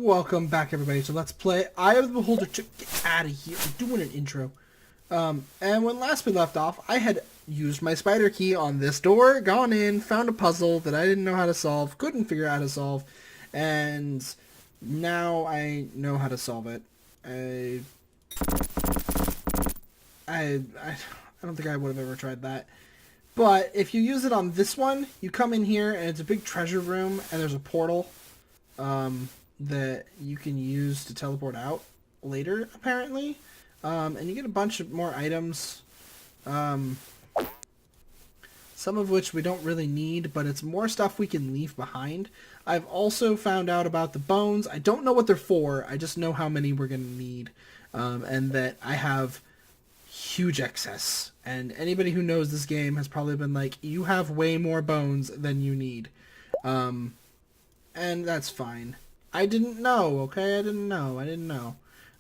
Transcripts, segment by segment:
Welcome back, everybody, to Let's Play Eye of the Beholder 2. Get out of here. I'm doing an intro. And when last we left off, I had used my spider key on this door, gone in, found a puzzle that I didn't know how to solve, couldn't figure out how to solve, and now I know how to solve it. I don't think I would have ever tried that. But if you use it on this one, you come in here, and it's a big treasure room, and there's a portal that you can use to teleport out later, apparently. And you get a bunch of more items, some of which we don't really need, but it's more stuff we can leave behind. I've also found out about the bones. I don't know what they're for, I just know how many we're going to need, and that I have huge excess. And anybody who knows this game has probably been like, you have way more bones than you need. And that's fine. I didn't know, okay? I didn't know.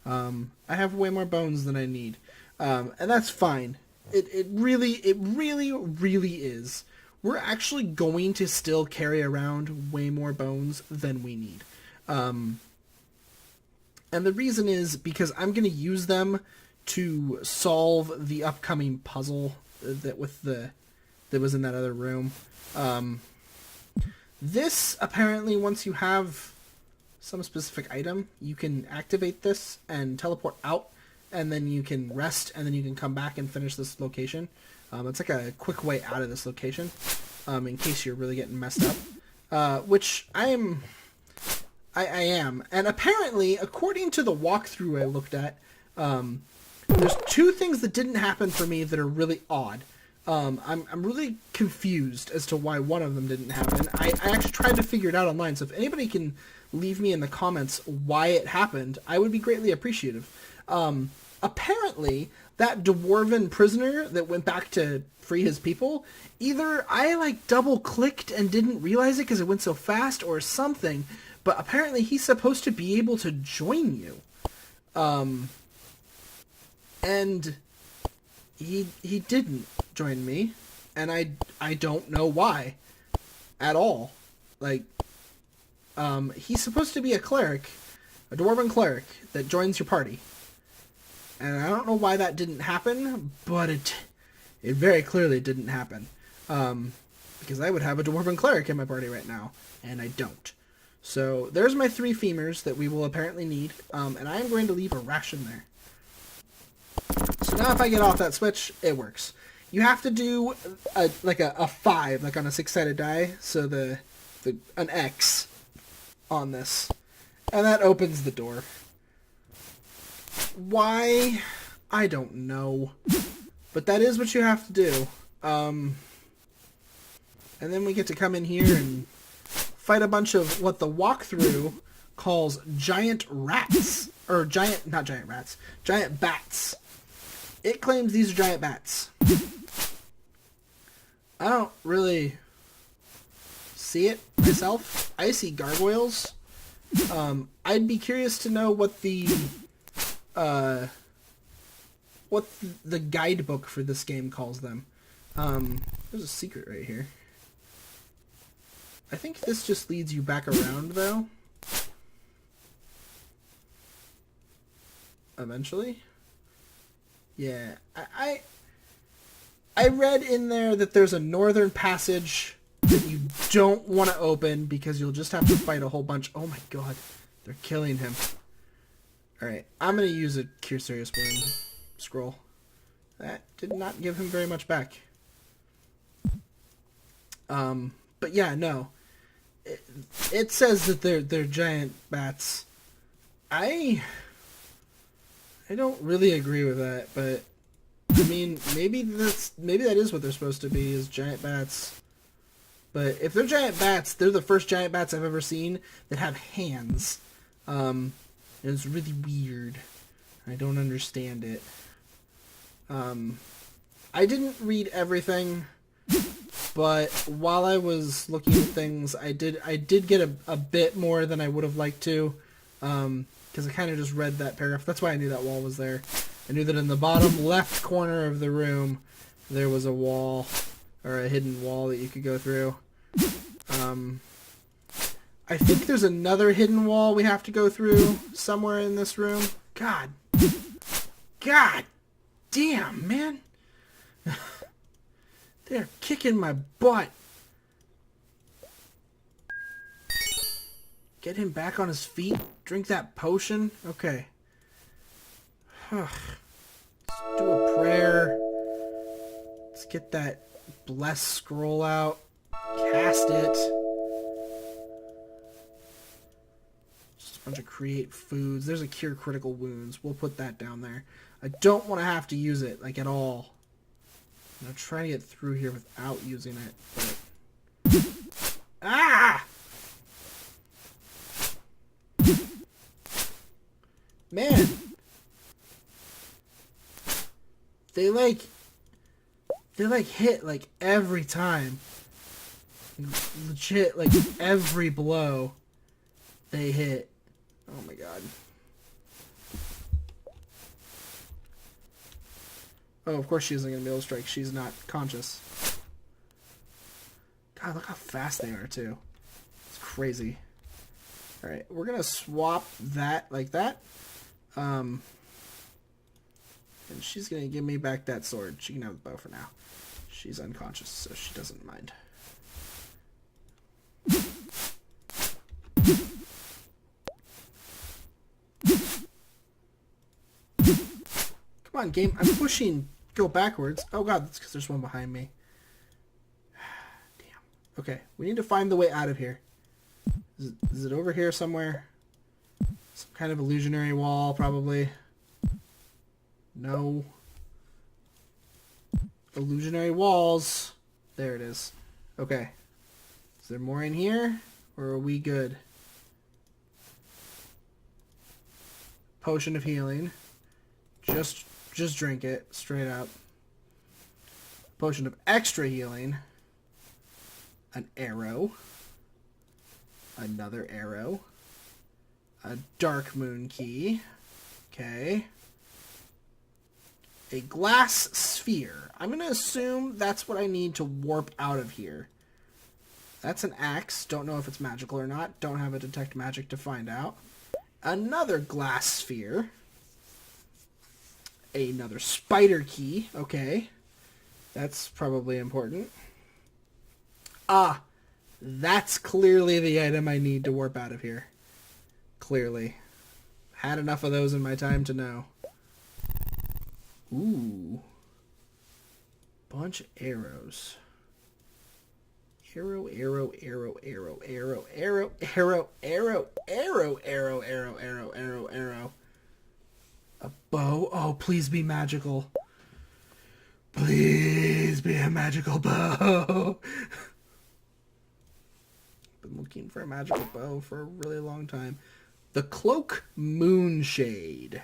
I have way more bones than I need. And that's fine. It really is. We're actually going to still carry around way more bones than we need. And the reason is because I'm going to use them to solve the upcoming puzzle that was in that other room. This, apparently, once you have some specific item, you can activate this and teleport out, and then you can rest, and then you can come back and finish this location. It's like a quick way out of this location, in case you're really getting messed up. Which I am. And apparently, according to the walkthrough I looked at, there's two things that didn't happen for me that are really odd. I'm really confused as to why one of them didn't happen. I actually tried to figure it out online, so if anybody can leave me in the comments why it happened, I would be greatly appreciative. Apparently, that dwarven prisoner that went back to free his people, either I double-clicked and didn't realize it because it went so fast or something, but apparently he's supposed to be able to join you. And he didn't join me, and I don't know why at all. He's supposed to be a cleric, a dwarven cleric that joins your party, and I don't know why that didn't happen, but it very clearly didn't happen, because I would have a dwarven cleric in my party right now, and I don't. So there's my 3 femurs that we will apparently need, and I am going to leave a ration there. So now if I get off that switch, it works. You have to do a 5, like on a 6-sided die, so an X on this. And that opens the door. Why? I don't know. But that is what you have to do. And then we get to come in here and fight a bunch of what the walkthrough calls giant rats. Or not giant rats, giant bats. It claims these are giant bats. I don't really see it myself. I see gargoyles. I'd be curious to know what the guidebook for this game calls them. There's a secret right here. I think this just leads you back around, though. Eventually. Yeah, I read in there that there's a northern passage that you don't want to open because you'll just have to fight a whole bunch. Oh my god, they're killing him. Alright, I'm going to use a Cure Serious Wound scroll. That did not give him very much back. But yeah, no. It says that they're giant bats. I don't really agree with that, but I mean, maybe that is what they're supposed to be, is giant bats. But if they're giant bats, they're the first giant bats I've ever seen that have hands. And it's really weird. I don't understand it. I didn't read everything, but while I was looking at things, I did get a bit more than I would have liked to. Because I kind of just read that paragraph. That's why I knew that wall was there. I knew that in the bottom left corner of the room, there was a wall, or a hidden wall that you could go through. I think there's another hidden wall we have to go through somewhere in this room. God. God damn, man. They're kicking my butt. Get him back on his feet. Drink that potion. Okay. Let's do a prayer. Let's get that bless scroll out. Cast it. Just a bunch of create foods. There's a cure critical wounds. We'll put that down there. I don't want to have to use it, like, at all. I'm trying to get through here without using it, but... Ah! Man! They hit, like, every time. Legit, like, every blow they hit. Oh my god. Oh, of course she isn't going to be able to strike. She's not conscious. God, look how fast they are, too. It's crazy. Alright, we're going to swap that like that. And she's going to give me back that sword. She can have the bow for now. She's unconscious, so she doesn't mind. Come on, game. I'm pushing... Go backwards. Oh god, that's because there's one behind me. Damn. Okay, we need to find the way out of here. Is it over here somewhere? Some kind of illusionary wall, probably. No. Illusionary walls. There it is. Okay. Is there more in here? Or are we good? Potion of healing. Just drink it, straight up. Potion of extra healing. An arrow. Another arrow. A dark moon key. Okay. A glass sphere. I'm going to assume that's what I need to warp out of here. That's an axe. Don't know if it's magical or not. Don't have a detect magic to find out. Another glass sphere. Another spider key. Okay. That's probably important. Ah. That's clearly the item I need to warp out of here. Clearly. Had enough of those in my time to know. Ooh. Bunch of arrows. Arrow, arrow, arrow, arrow, arrow, arrow, arrow, arrow, arrow, arrow, arrow, arrow, arrow, arrow. A bow. Oh, please be magical. Please be a magical bow. Been looking for a magical bow for a really long time. The Cloak Moonshade.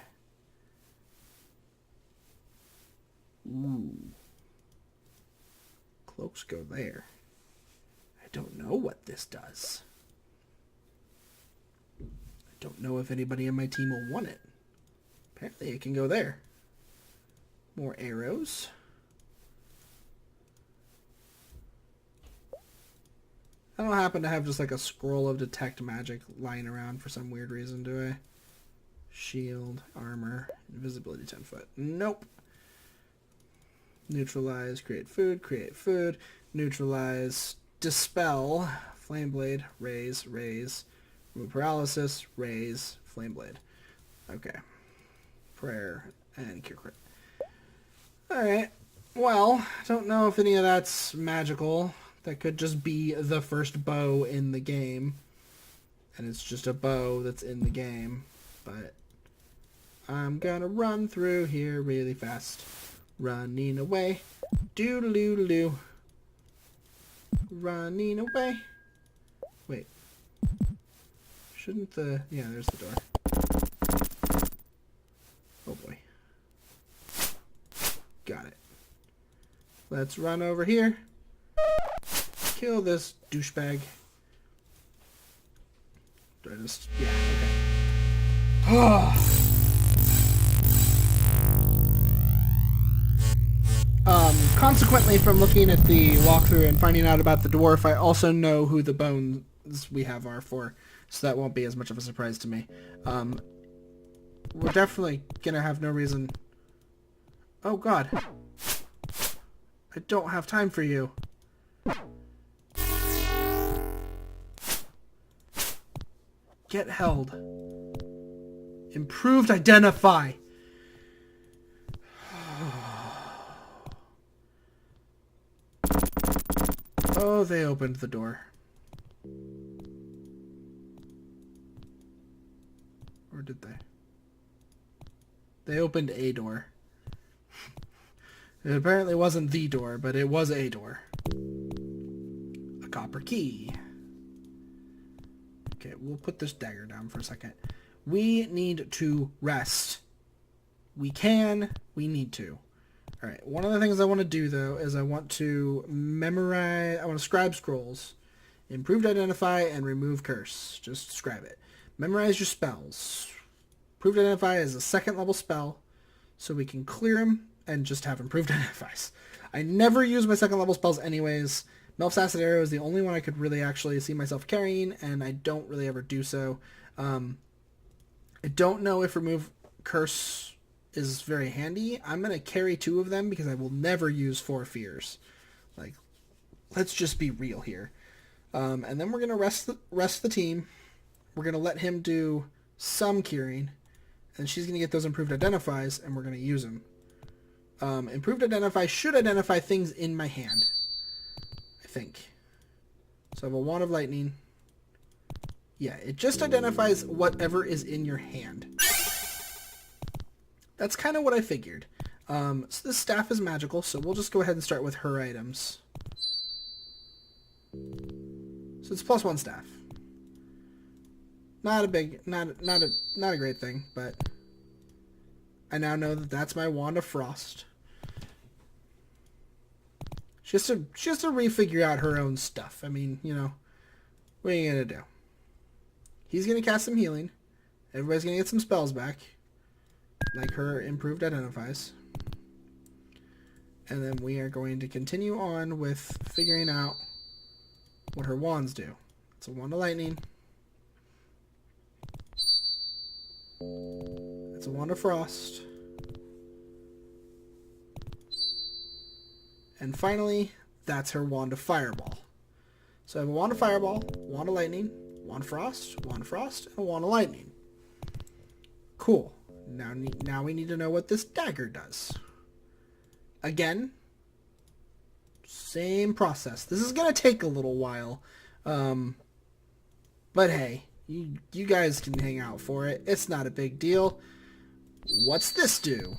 Ooh. Cloaks go there. I don't know what this does. I don't know if anybody in my team will want it. Apparently it can go there. More arrows. I don't happen to have just like a scroll of detect magic lying around for some weird reason, do I? Shield, armor, invisibility 10 foot. Nope. Neutralize, create food, neutralize, dispel, flame blade, raise, remove paralysis, raise, flame blade. Okay. Prayer and cure crit. Alright. Well, I don't know if any of that's magical. That could just be the first bow in the game. And it's just a bow that's in the game. But I'm gonna run through here really fast. Running away. Doodle-doodle-doo. Running away. Wait. Shouldn't the... Yeah, there's the door. Oh boy. Got it. Let's run over here. Kill this douchebag. Do I just... Yeah, okay. Consequently, from looking at the walkthrough and finding out about the dwarf, I also know who the we have R4, so that won't be as much of a surprise to me. We're definitely gonna have no reason... Oh god. I don't have time for you. Get held. Improved identify. Oh, they opened the door. Or did they? They opened a door. It apparently wasn't the door, but it was a door. A copper key. Okay, we'll put this dagger down for a second. We need to rest. We need to. Alright, one of the things I want to do, though, is I want to memorize... I want to scribe scrolls. Improved identify and remove curse. Just scribe it. Memorize your spells. Improved identify is a 2nd level spell, so we can clear them and just have improved identifies. I never use my 2nd level spells anyways. Melf's Acid Arrow is the only one I could really actually see myself carrying, and I don't really ever do so. I don't know if remove curse is very handy. I'm going to carry 2 of them because I will never use 4 fears. Like, let's just be real here. And then we're going to rest the team. We're going to let him do some curing, and she's going to get those improved identifies, and we're going to use them. Improved identify should identify things in my hand, I think. So I have a Wand of Lightning. Yeah, it just identifies whatever is in your hand. That's kind of what I figured. So this staff is magical, so we'll just go ahead and start with her items. So it's +1 staff. Not a great thing, but I now know that that's my Wand of Frost. She has to refigure out her own stuff. I mean, you know, what are you gonna do? He's gonna cast some healing. Everybody's gonna get some spells back, like her improved identifies. And then we are going to continue on with figuring out what her wands do. It's a Wand of Lightning. It's a Wand of Frost. And finally, that's her Wand of Fireball. So I have a Wand of Fireball, Wand of Lightning, Wand of Frost, and a Wand of Lightning. Cool. Now we need to know what this dagger does. Again, same process. This is going to take a little while. But hey, you guys can hang out for it. It's not a big deal. What's this do?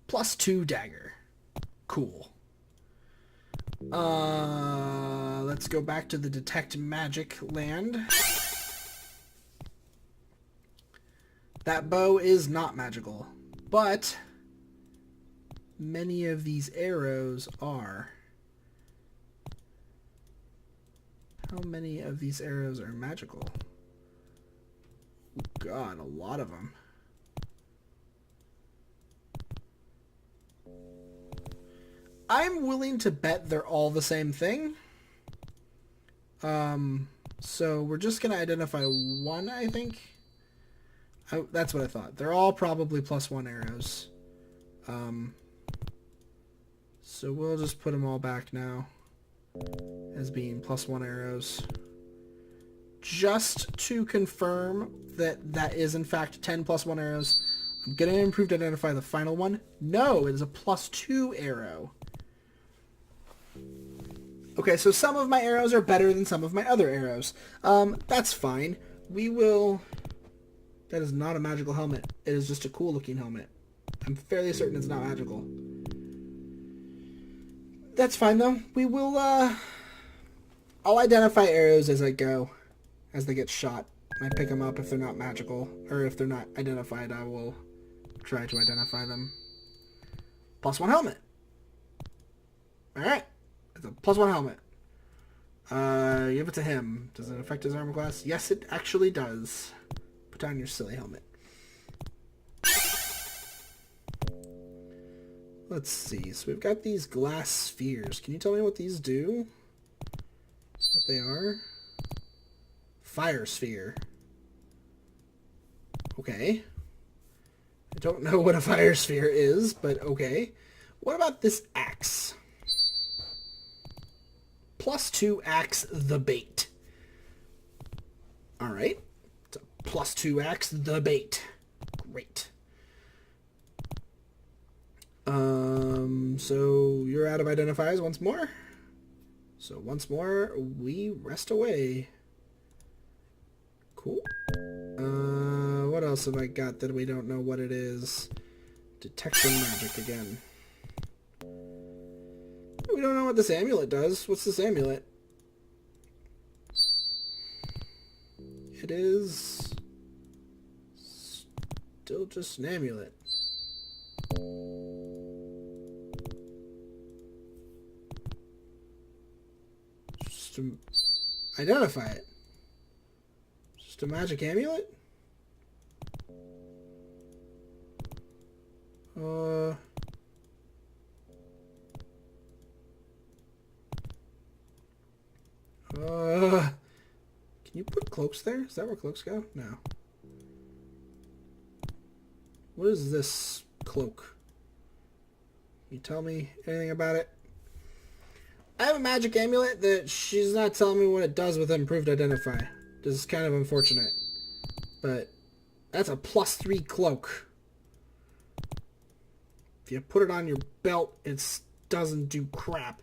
+2 dagger. Cool. Let's go back to the Detect Magic land. That bow is not magical, but many of these arrows are. How many of these arrows are magical? Oh God, a lot of them. I'm willing to bet they're all the same thing. So we're just going to identify one, I think. That's what I thought. They're all probably +1 arrows. So we'll just put them all back now as being +1 arrows. Just to confirm that that is in fact 10 +1 arrows. I'm going to improve to identify the final one. No, it is a +2 arrow. Okay, so some of my arrows are better than some of my other arrows. That's fine. We will... That is not a magical helmet. It is just a cool looking helmet. I'm fairly certain it's not magical. That's fine though. We will, I'll identify arrows as I go. As they get shot. I pick them up if they're not magical. Or if they're not identified, I will try to identify them. +1 helmet. Alright. It's a +1 helmet. Give it to him. Does it affect his armor class? Yes, it actually does. Put on your silly helmet. Let's see. So we've got these glass spheres. Can you tell me what these do? what they are. Fire sphere. Okay. I don't know what a fire sphere is, but okay. What about this axe? +2 axe the bait. Alright. It's a +2 axe the bait. Great. So you're out of identifiers once more. So once more, we rest away. Cool. What else have I got that we don't know what it is? Detection magic again. We don't know what this amulet does. What's this amulet? It is still just an amulet. Just to identify it. Just a magic amulet? Can you put cloaks there? Is that where cloaks go? No. What is this cloak? Can you tell me anything about it? I have a magic amulet that she's not telling me what it does with improved identify. This is kind of unfortunate. But that's a +3 cloak. If you put it on your belt, it doesn't do crap.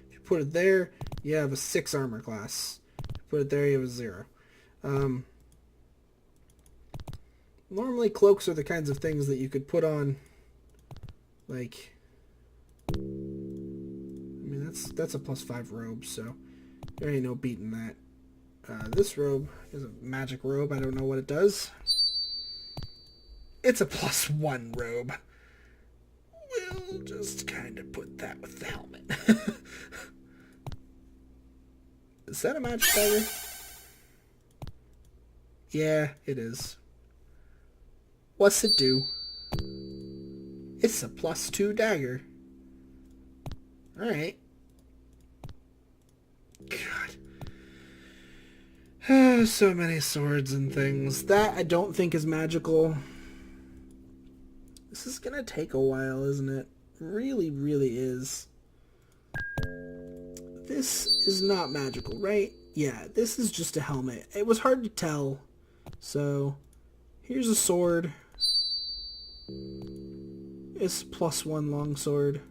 If you put it there, you have a 6 armor class. If you put it there, you have a 0. Normally, cloaks are the kinds of things that you could put on, like, I mean, that's a +5 robe, so there ain't no beating that. This robe is a magic robe. I don't know what it does. It's a +1 robe. We'll just kind of put that with the helmet. Is that a magic dagger? Yeah, it is. What's it do? It's a +2 dagger. Alright. God. So many swords and things. That I don't think is magical. This is gonna take a while, isn't it? Really, really is. This is not magical, right? Yeah, this is just a helmet. It was hard to tell. So, here's a sword. It's +1 longsword.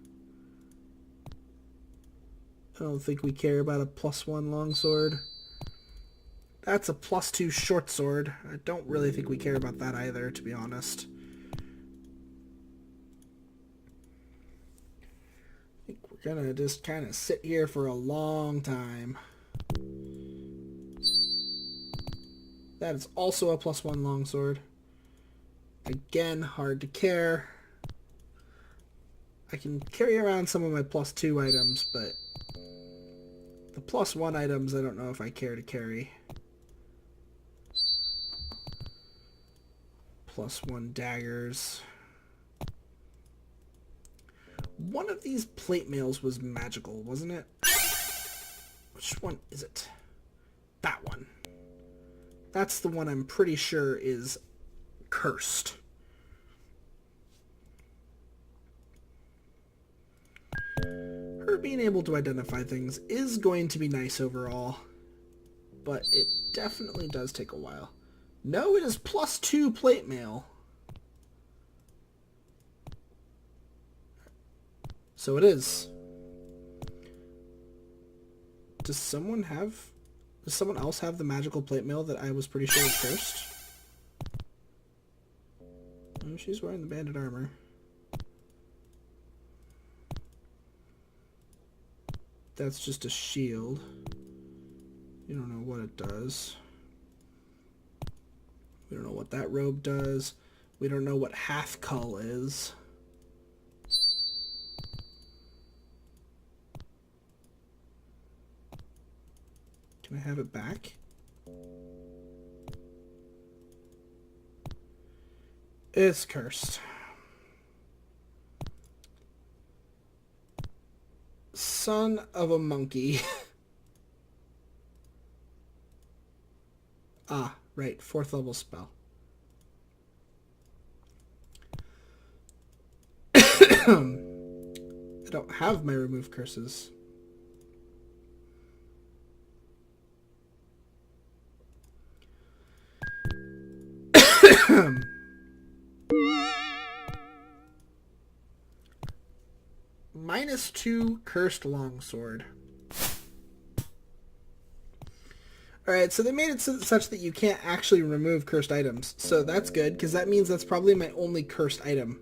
I don't think we care about a +1 longsword. That's a +2 short sword. I don't really think we care about that either, to be honest. I think we're gonna just kind of sit here for a long time. That is also a +1 longsword. Again, hard to care. I can carry around some of my +2 items, but the +1 items I don't know if I care to carry. +1 daggers. One of these plate mails was magical, wasn't it? Which one is it? That one. That's the one I'm pretty sure is cursed. Her being able to identify things is going to be nice overall, but it definitely does take a while. No, it is +2 plate mail. So it is. Does someone else have the magical plate mail that I was pretty sure was cursed? Oh, she's wearing the bandit armor. That's just a shield. You don't know what it does. We don't know what that robe does. We don't know what half cull is. Can I have it back? It's cursed. Son of a monkey. Ah, right. 4th level spell. I don't have my remove curses. -2 cursed longsword. Alright, so they made it such that you can't actually remove cursed items. So that's good, because that means that's probably my only cursed item.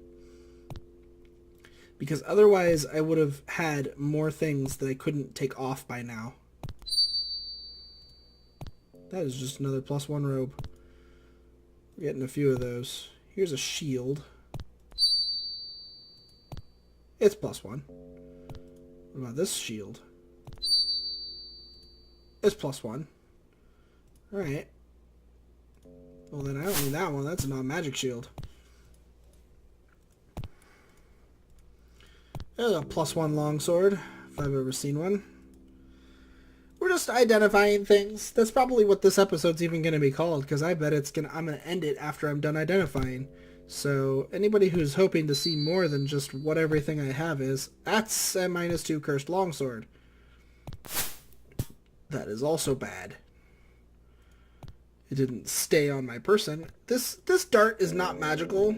Because otherwise I would have had more things that I couldn't take off by now. That is just another +1 robe. We're getting a few of those. Here's a shield. It's +1. What about this shield? It's +1. Alright. Well then I don't need that one. That's a non-magic shield. There's a +1 longsword, if I've ever seen one. We're just identifying things. That's probably what this episode's even going to be called, because I bet I'm going to end it after I'm done identifying. So anybody who's hoping to see more than just what everything I have is, that's a -2 cursed longsword. That is also bad. It didn't stay on my person. This dart is not magical,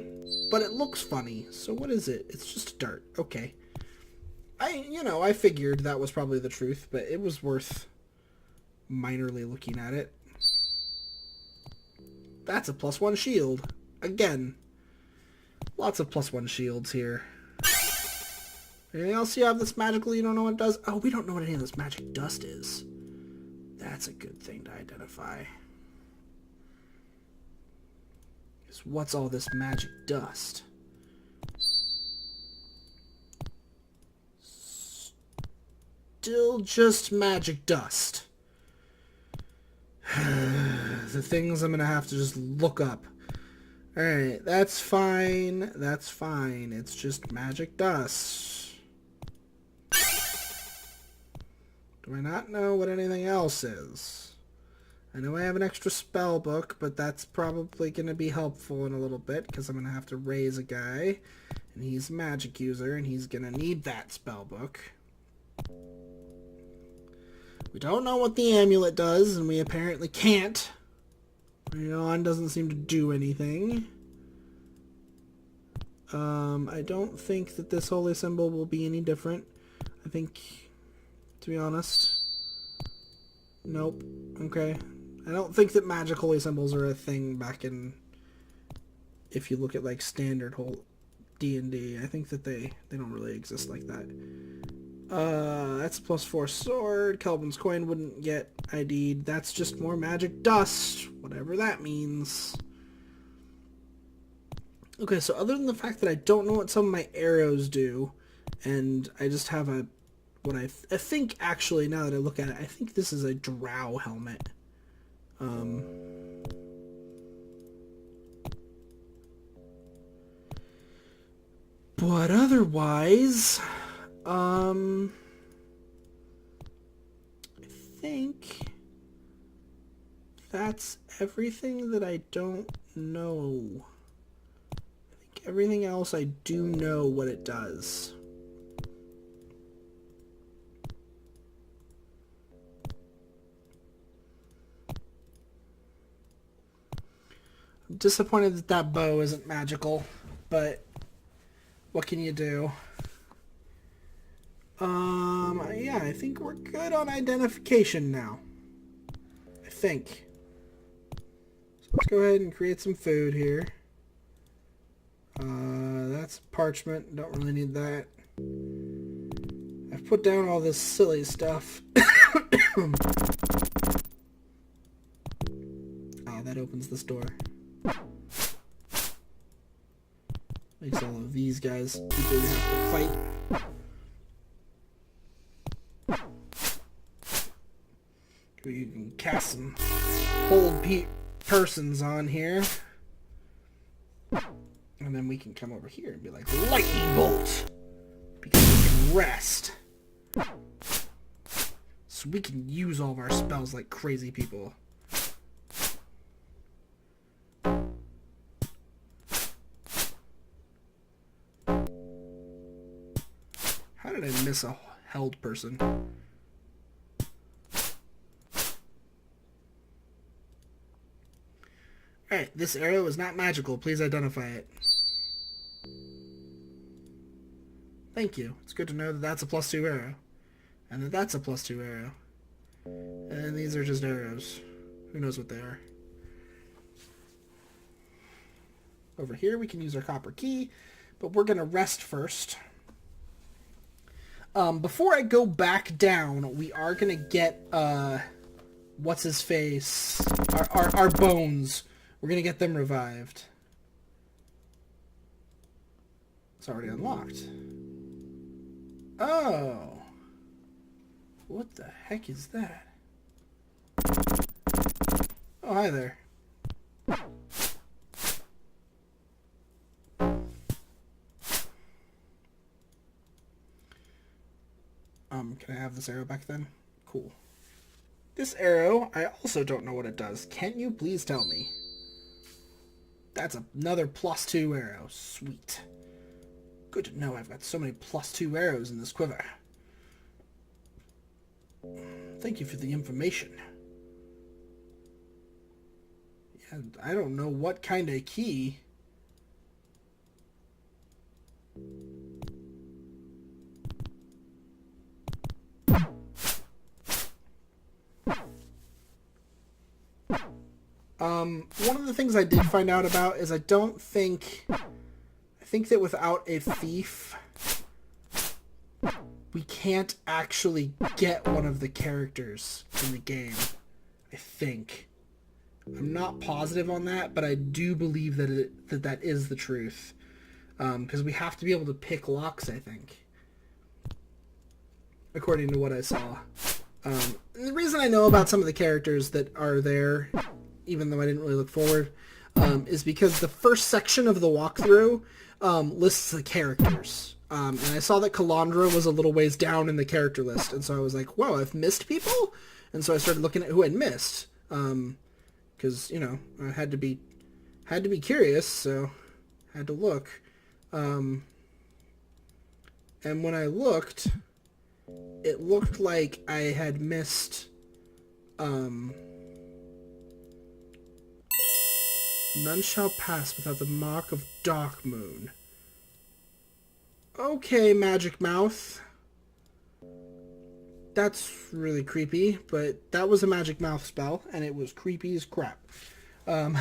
but it looks funny. So what is it? It's just a dart. Okay. I figured that was probably the truth, but it was worth minorly looking at it. That's a +1 shield. Again. Lots of +1 shields here. Anything else you have that's magical you don't know what it does? Oh, we don't know what any of this magic dust is. That's a good thing to identify. Because what's all this magic dust? Still just magic dust. The things I'm going to have to just look up. Alright, that's fine. That's fine. It's just magic dust. Do I not know what anything else is? I know I have an extra spell book, but that's probably going to be helpful in a little bit, because I'm going to have to raise a guy, and he's a magic user, and he's going to need that spell book. We don't know what the amulet does, and we apparently can't. Yawn doesn't seem to do anything. I don't think that this holy symbol will be any different. I think, to be honest, nope. Okay. I don't think that magic holy symbols are a thing back in, if you look at like standard whole D&D. I think that they don't really exist like that. That's a +4 sword. Kelvin's coin wouldn't get ID'd. That's just more magic dust, whatever that means. Okay, so other than the fact that I don't know what some of my arrows do, and I just have what I think actually, now that I look at it, I think this is a drow helmet. But otherwise, I think that's everything that I don't know. I think everything else I do know what it does. I'm disappointed that that bow isn't magical, but what can you do? Yeah, I think we're good on identification now. I think. So let's go ahead and create some food here. That's parchment. Don't really need that. I've put down all this silly stuff. Oh, that opens this door. Makes all of these guys people have to fight. You can cast some hold persons on here. And then we can come over here and be like, lightning bolt! Because we can rest. So we can use all of our spells like crazy people. did I miss a held person? Alright, this arrow is not magical. Please identify it. Thank you. It's good to know that that's a +2 arrow. And that that's a +2 arrow. And these are just arrows. Who knows what they are. Over here we can use our copper key, but we're going to rest first. Before I go back down, we are going to get, what's his face? Our bones. We're going to get them revived. It's already unlocked. Oh. What the heck is that? Oh, hi there. Can I have this arrow back then? Cool. This arrow, I also don't know what it does. Can you please tell me? That's another +2 arrow. Sweet. Good to know I've got so many +2 arrows in this quiver. Thank you for the information. Yeah, I don't know what kind of key. One of the things I did find out about is I think that without a thief, we can't actually get one of the characters in the game. I think. I'm not positive on that, but I do believe that that is the truth. Because we have to be able to pick locks, I think. According to what I saw. The reason I know about some of the characters that are there, even though I didn't really look forward, is because the first section of the walkthrough lists the characters. And I saw that Calandra was a little ways down in the character list, and so I was like, whoa, I've missed people? And so I started looking at who I'd missed. Because, you know, I had to be curious, so I had to look. And when I looked, it looked like I had missed, none shall pass without the mark of Dark Moon. Okay, Magic Mouth. That's really creepy, but that was a Magic Mouth spell, and it was creepy as crap. But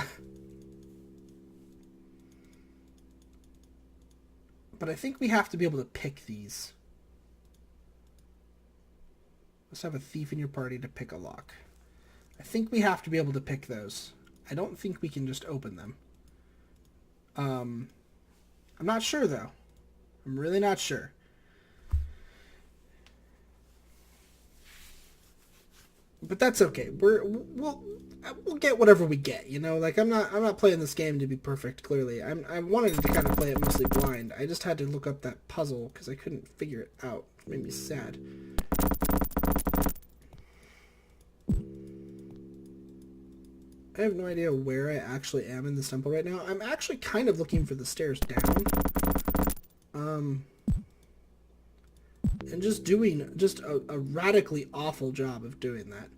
I think we have to be able to pick these. Let's have a thief in your party to pick a lock. I think we have to be able to pick those. I don't think we can just open them. I'm not sure, though. I'm really not sure. But that's okay. We'll get whatever we get, you know? Like, I'm not playing this game to be perfect, clearly. I wanted to kind of play it mostly blind. I just had to look up that puzzle because I couldn't figure it out. It made me sad. I have no idea where I actually am in this temple right now. I'm actually kind of looking for the stairs down. And just doing a radically awful job of doing that.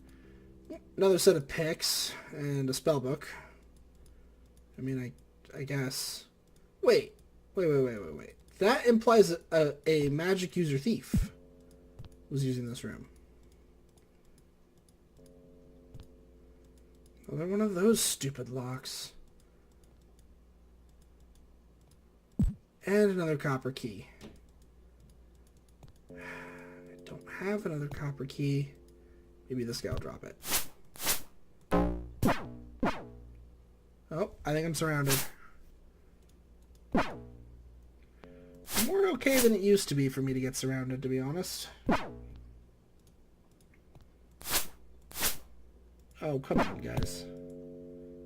Another set of picks and a spell book. I mean, I guess. Wait. That implies a magic user thief was using this room. Another one of those stupid locks. And another copper key. I don't have another copper key. Maybe this guy will drop it. Oh, I think I'm surrounded. More okay than it used to be for me to get surrounded, to be honest. Oh, come on, guys.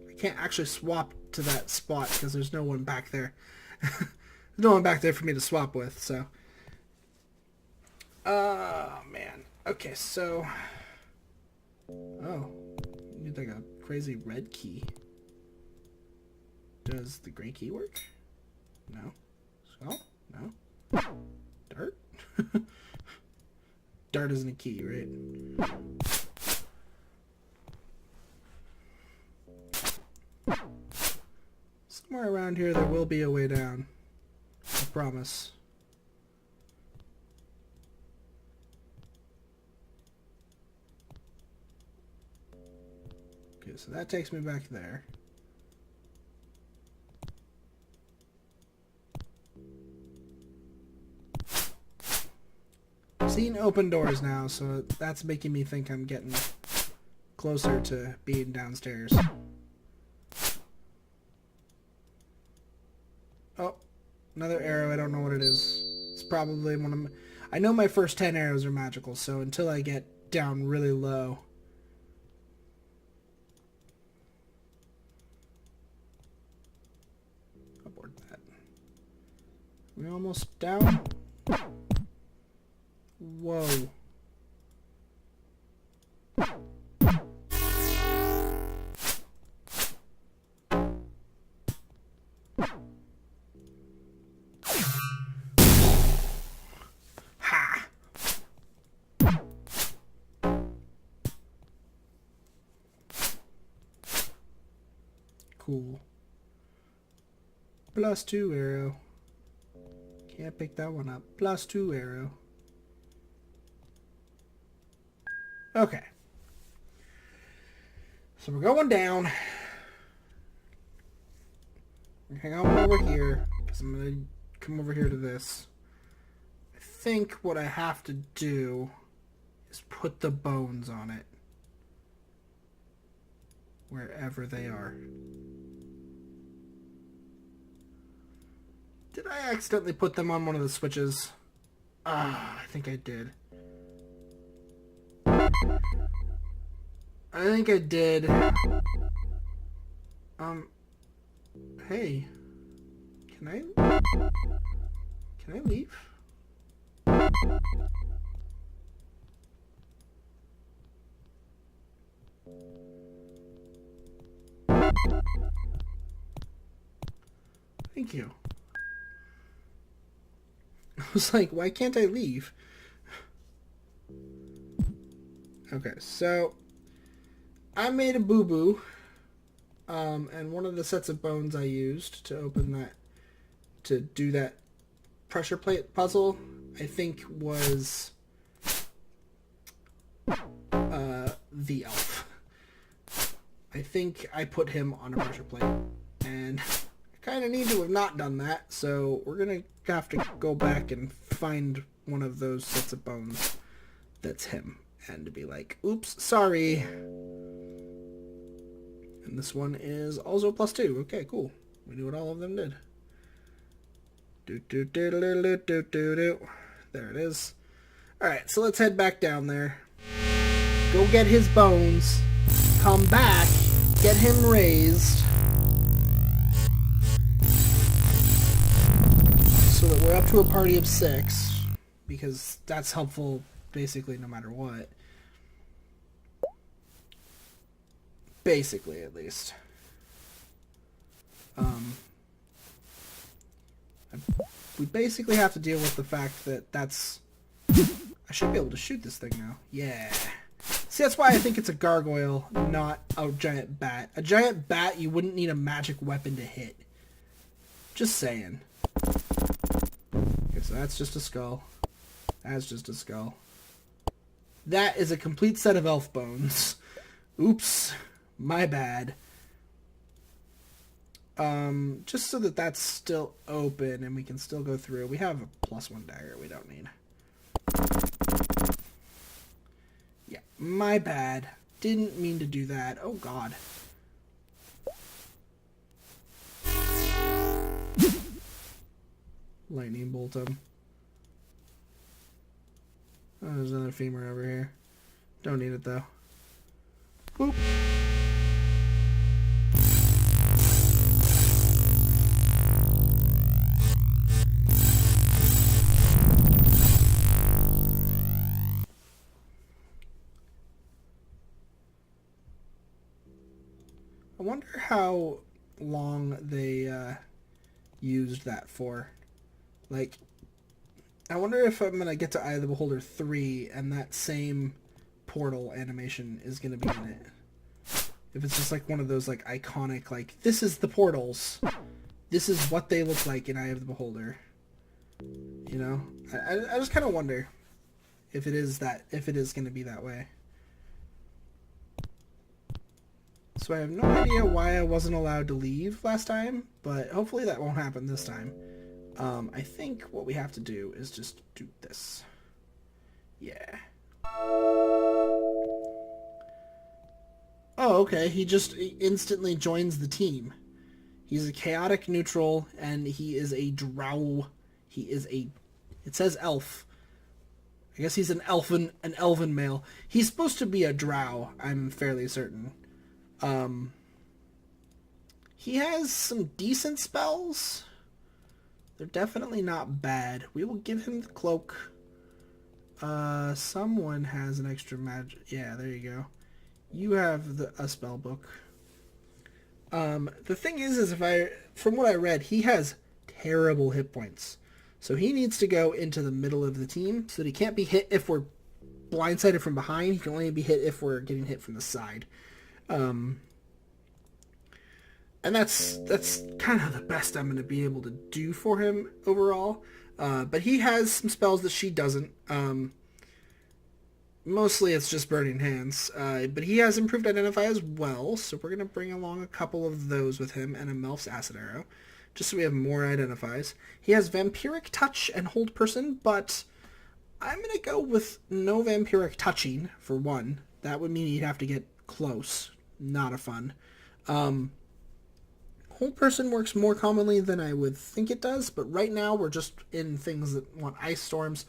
I can't actually swap to that spot because there's no one back there. There's no one back there for me to swap with, so. Man. Okay, so. Oh. You need like a crazy red key. Does the gray key work? No. Skull? No. Dirt? Dart isn't a key, right? Somewhere around here there will be a way down. I promise. Okay, so that takes me back there. I've seen open doors now, so that's making me think I'm getting closer to being downstairs. Oh, another arrow. I don't know what it is. It's probably one of my... I know my first 10 arrows are magical, so until I get down really low... Abort that. We almost down? Whoa. Ha! Cool. +2 arrow. Can't pick that one up. +2 arrow. Okay. So we're going down. Hang on over here, because I'm going to come over here to this. I think what I have to do is put the bones on it. Wherever they are. Did I accidentally put them on one of the switches? I think I did. I think I did. Hey. Can I leave? Thank you. I was like, why can't I leave? Okay, so I made a boo-boo, and one of the sets of bones I used to open that, to do that pressure plate puzzle, I think was the elf. I think I put him on a pressure plate, and I kind of need to have not done that, so we're going to have to go back and find one of those sets of bones that's him. And to be like, oops, sorry. And this one is also +2. Okay, cool. We knew what all of them did. There it is. Alright, so let's head back down there. Go get his bones. Come back. Get him raised. So that we're up to a party of 6. Because that's helpful basically no matter what. Basically, at least. We basically have to deal with the fact that that's... I should be able to shoot this thing now. Yeah. See, that's why I think it's a gargoyle, not a giant bat. A giant bat, you wouldn't need a magic weapon to hit. Just saying. Okay, so that's just a skull. That's just a skull. That is a complete set of elf bones. Oops. My bad. Just so that that's still open and we can still go through. We have a +1 dagger we don't need. Yeah, my bad. Didn't mean to do that. Oh, God. Lightning bolt him. Oh, there's another femur over here. Don't need it, though. Boop. I wonder how long they used that for. Like, I wonder if I'm going to get to Eye of the Beholder 3 and that same portal animation is going to be in it. If it's just like one of those like iconic, like, this is the portals. This is what they look like in Eye of the Beholder. You know? I just kind of wonder if it is going to be that way. So I have no idea why I wasn't allowed to leave last time, but hopefully that won't happen this time. I think what we have to do is just do this. Yeah. Oh, okay. He just instantly joins the team. He's a chaotic neutral, and he is a drow. He is a... It says elf. I guess he's an elven male. He's supposed to be a drow, I'm fairly certain. He has some decent spells. They're definitely not bad. We will give him the cloak. Someone has an extra magic. Yeah, there you go. You have a spell book. The thing is from what I read, he has terrible hit points. So he needs to go into the middle of the team, so that he can't be hit if we're blindsided from behind. He can only be hit if we're getting hit from the side. And that's kind of the best I'm going to be able to do for him overall. But he has some spells that she doesn't. Mostly it's just Burning Hands. But he has Improved Identify as well, so we're going to bring along a couple of those with him and a Melf's Acid Arrow, just so we have more Identifies. He has Vampiric Touch and Hold Person, but I'm going to go with no Vampiric Touching, for one. That would mean he'd have to get close. Not a fun. Hold Person works more commonly than I would think it does, but right now we're just in things that want Ice Storms,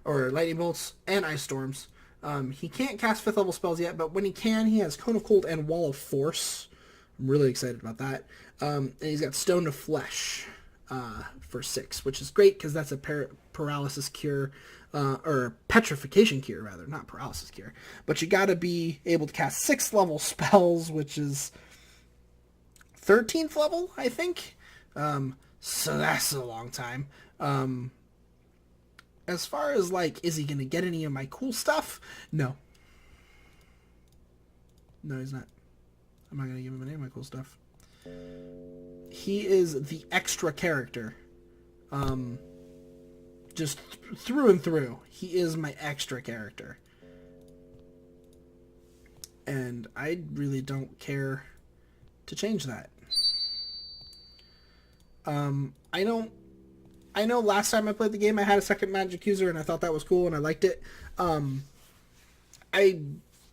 or Lightning Bolts, and Ice Storms. He can't cast 5th level spells yet, but when he can, he has Cone of Cold and Wall of Force. I'm really excited about that. And he's got Stone of Flesh for 6, which is great because that's a paralysis cure, or petrification cure, rather, not paralysis cure. But you gotta be able to cast 6th level spells, which is 13th level, I think. So that's a long time. As far as, like, is he going to get any of my cool stuff? No. No, he's not. I'm not going to give him any of my cool stuff. He is the extra character. Just through and through. He is my extra character. And I really don't care to change that. I know last time I played the game I had a second magic user and I thought that was cool and I liked it. I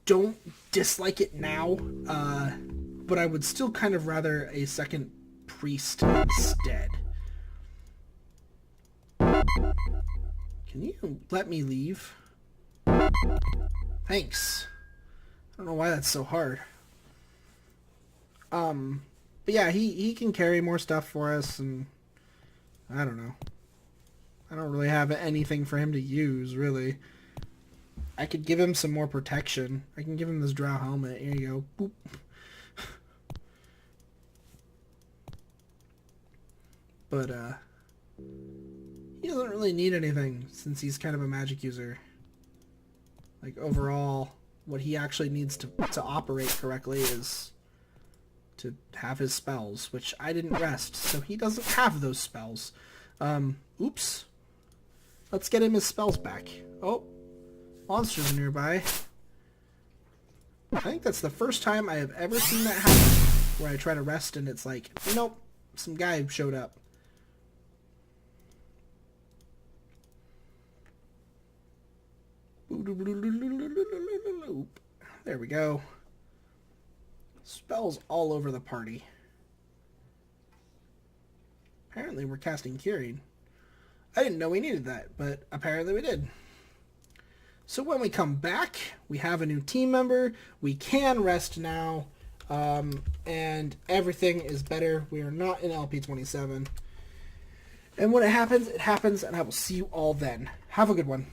don't dislike it now, but I would still kind of rather a second priest instead. Can you let me leave? Thanks. I don't know why that's so hard. But yeah, he can carry more stuff for us, and I don't know. I don't really have anything for him to use, really. I could give him some more protection. I can give him this drow helmet. Here you go. Boop. But, he doesn't really need anything since he's kind of a magic user. Like, overall, what he actually needs to operate correctly is to have his spells, which I didn't rest, so he doesn't have those spells. Oops. Let's get him his spells back. Oh, monsters are nearby. I think that's the first time I have ever seen that happen, where I try to rest and it's like, nope, some guy showed up. There we go. Spells all over the party. Apparently we're casting Curing. I didn't know we needed that, but apparently we did. So when we come back, we have a new team member. We can rest now, and everything is better. We are not in LP27. And when it happens, and I will see you all then. Have a good one.